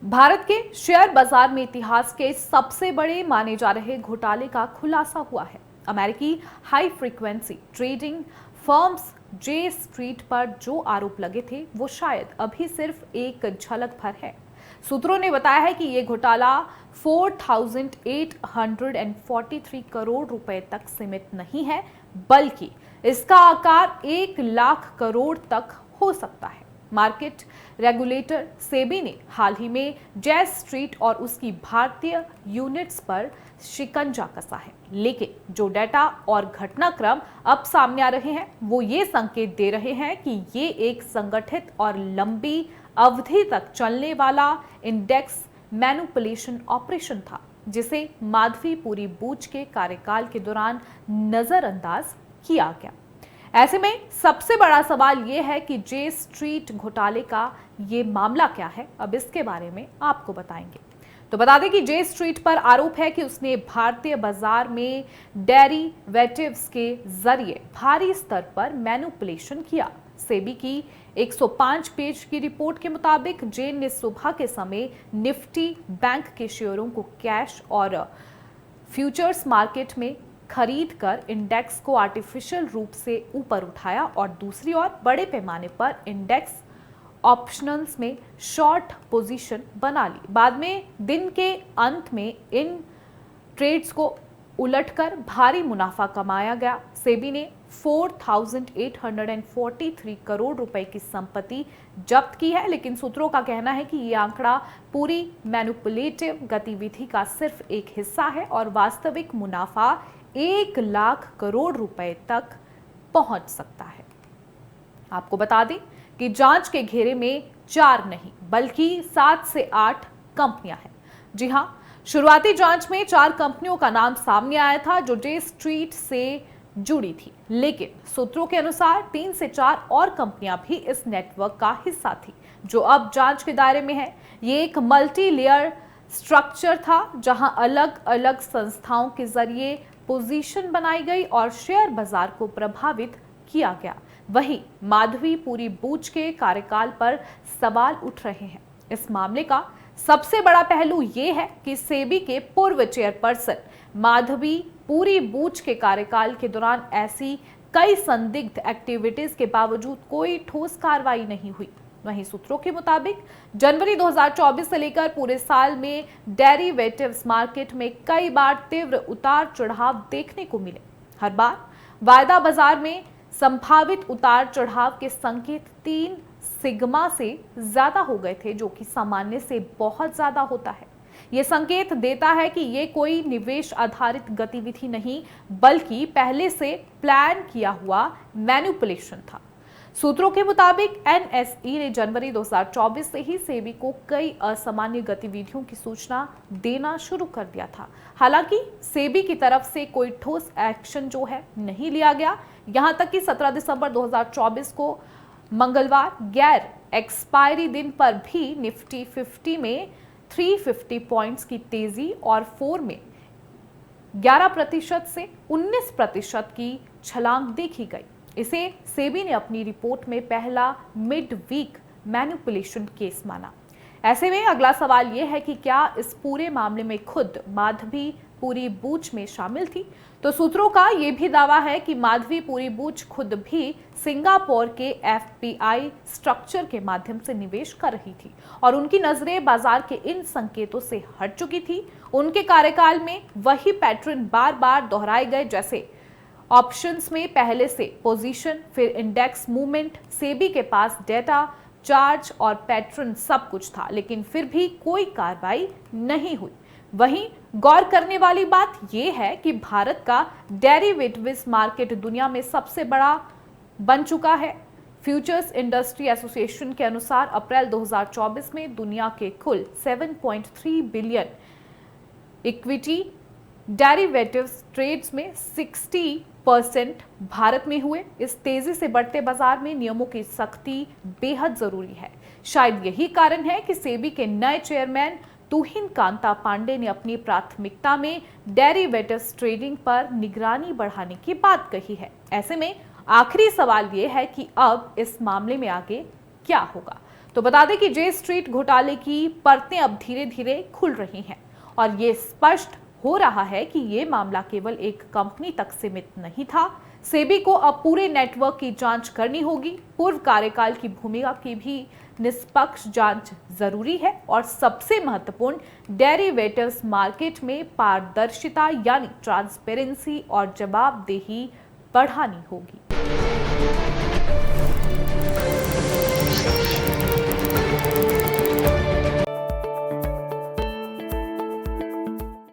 भारत के शेयर बाजार में इतिहास के सबसे बड़े माने जा रहे घोटाले का खुलासा हुआ है। अमेरिकी हाई फ्रीक्वेंसी ट्रेडिंग फर्म्स जे स्ट्रीट पर जो आरोप लगे थे वो शायद अभी सिर्फ एक झलक भर है। सूत्रों ने बताया है कि ये घोटाला 4,843 करोड़ रुपए तक सीमित नहीं है, बल्कि इसका आकार 1 लाख करोड़ तक हो सकता है। मार्केट रेगुलेटर सेबी ने हाल ही में जे स्ट्रीट और उसकी भारतीय यूनिट्स पर शिकंजा कसा है, लेकिन जो डेटा और घटनाक्रम अब सामने आ रहे हैं वो ये संकेत दे रहे हैं कि ये एक संगठित और लंबी अवधि तक चलने वाला इंडेक्स मैनिपुलेशन ऑपरेशन था, जिसे माधवीपुरी बूच के कार्यकाल के दौरान नजरअंदाज किया गया। ऐसे में सबसे बड़ा सवाल यह है कि जे स्ट्रीट घोटाले का ये मामला क्या है। अब इसके बारे में आपको बताएंगे। तो बता दें कि जे स्ट्रीट पर आरोप है कि उसने भारतीय बाजार में डेरिवेटिव्स के जरिए भारी स्तर पर मैनिपुलेशन किया। सेबी की 105 पेज की रिपोर्ट के मुताबिक जेन ने सुबह के समय निफ्टी बैंक के शेयरों को कैश और फ्यूचर्स मार्केट में खरीद कर इंडेक्स को आर्टिफिशियल रूप से ऊपर उठाया और दूसरी ओर बड़े पैमाने पर इंडेक्स ऑप्शंस में शॉर्ट पोजीशन बना ली। बाद में दिन के अंत में इन ट्रेड्स को उलटकर भारी मुनाफा कमाया गया। सेबी ने 4,843 करोड़ रुपए की संपत्ति जब्त की है, लेकिन सूत्रों का कहना है कि यह आंकड़ा पूरी मैनिपुलेटिव गतिविधि का सिर्फ एक हिस्सा है और वास्तविक मुनाफा 1 लाख करोड़ रुपए तक पहुंच सकता है। आपको बता दें कि जांच के घेरे में 4 नहीं बल्कि 7 से 8 कंपनियां हैं। जी हां, शुरुआती जांच में 4 कंपनियों का नाम सामने आया था जो जे स्ट्रीट से जुड़ी थी, लेकिन सूत्रों के अनुसार 3 से 4 और कंपनियां भी इस नेटवर्क का हिस्सा थी जो अब जांच के दायरे में है। ये एक मल्टी लेयर स्ट्रक्चर था जहां अलग अलग संस्थाओं के जरिए पोजीशन बनाई गई और शेयर बाजार को प्रभावित किया गया। वहीं माधवीपुरी बूच के कार्यकाल पर सवाल उठ रहे हैं। इस मामले का सबसे बड़ा पहलू ये है कि सेबी के पूर्व चेयरपर्सन माधवीपुरी बूच के कार्यकाल के दौरान ऐसी कई संदिग्ध एक्टिविटीज के बावजूद कोई ठोस कार्रवाई नहीं हुई। वहीं सूत्रों के मुताबिक जनवरी 2024 से लेकर पूरे साल में डेरिवेटिव्स मार्केट में कई बार तीव्र उतार चढ़ाव देखने को मिले। हर बार वायदा बाजार में संभावित उतार चढ़ाव के संकेत 3 सिग्मा से ज्यादा हो गए थे, जो कि सामान्य से बहुत ज्यादा होता है। यह संकेत देता है कि यह कोई निवेश आधारित गतिविधि नहीं बल्कि पहले से प्लान किया हुआ मैनिपुलेशन था। सूत्रों के मुताबिक एनएसई ने जनवरी 2024 से ही सेबी को कई असामान्य गतिविधियों की सूचना देना शुरू कर दिया था। हालांकि सेबी की तरफ से कोई ठोस एक्शन जो है नहीं लिया गया। यहां तक कि 17 दिसंबर 2024 को मंगलवार गैर एक्सपायरी दिन पर भी निफ्टी 50 में 350 पॉइंट्स की तेजी और 4 में 11% से 19% की छलांग देखी गई। इसे सेबी ने अपनी रिपोर्ट में पहला मिड वीक मैनिपुलेशन केस माना। ऐसे में अगला सवाल यह है कि क्या इस पूरे मामले में खुद माधवीपुरी बूच में शामिल थी। तो सूत्रों का यह भी दावा है कि माधवीपुरी बूच खुद भी सिंगापुर के एफपीआई स्ट्रक्चर के माध्यम से निवेश कर रही थी और उनकी नजरें बाजार के इन संकेतों से हट चुकी थी। उनके कार्यकाल में वही पैटर्न बार बार दोहराए गए, जैसे ऑप्शंस में पहले से पोजीशन, फिर इंडेक्स मूवमेंट। सेबी के पास डेटा, चार्ज और पैटर्न सब कुछ था, लेकिन फिर भी कोई कार्रवाई नहीं हुई। वहीं गौर करने वाली बात यह है कि भारत का डेरिवेटिव्स मार्केट दुनिया में सबसे बड़ा बन चुका है। फ्यूचर्स इंडस्ट्री एसोसिएशन के अनुसार अप्रैल 2024 में दुनिया के कुल 7.3 बिलियन इक्विटी डेरिवेटिव्स ट्रेड्स में 60% भारत में हुए। इस तेजी से बढ़ते बाजार में नियमों की सख्ती बेहद जरूरी है। शायद यही कारण है कि सेबी के नए चेयरमैन तुहिन कांता पांडे ने अपनी प्राथमिकता में डेरिवेटिव्स ट्रेडिंग पर निगरानी बढ़ाने की बात कही है। ऐसे में आखिरी सवाल यह है कि अब इस मामले में आगे क्या होगा। तो बता दें कि जे स्ट्रीट घोटाले की परतें अब धीरे धीरे खुल रही हैं और ये स्पष्ट हो रहा है कि ये मामला केवल एक कंपनी तक सीमित नहीं था। सेबी को अब पूरे नेटवर्क की जांच करनी होगी। पूर्व कार्यकाल की भूमिका की भी निष्पक्ष जांच जरूरी है और सबसे महत्वपूर्ण डेरिवेटिव्स मार्केट में पारदर्शिता यानी ट्रांसपेरेंसी और जवाबदेही बढ़ानी होगी।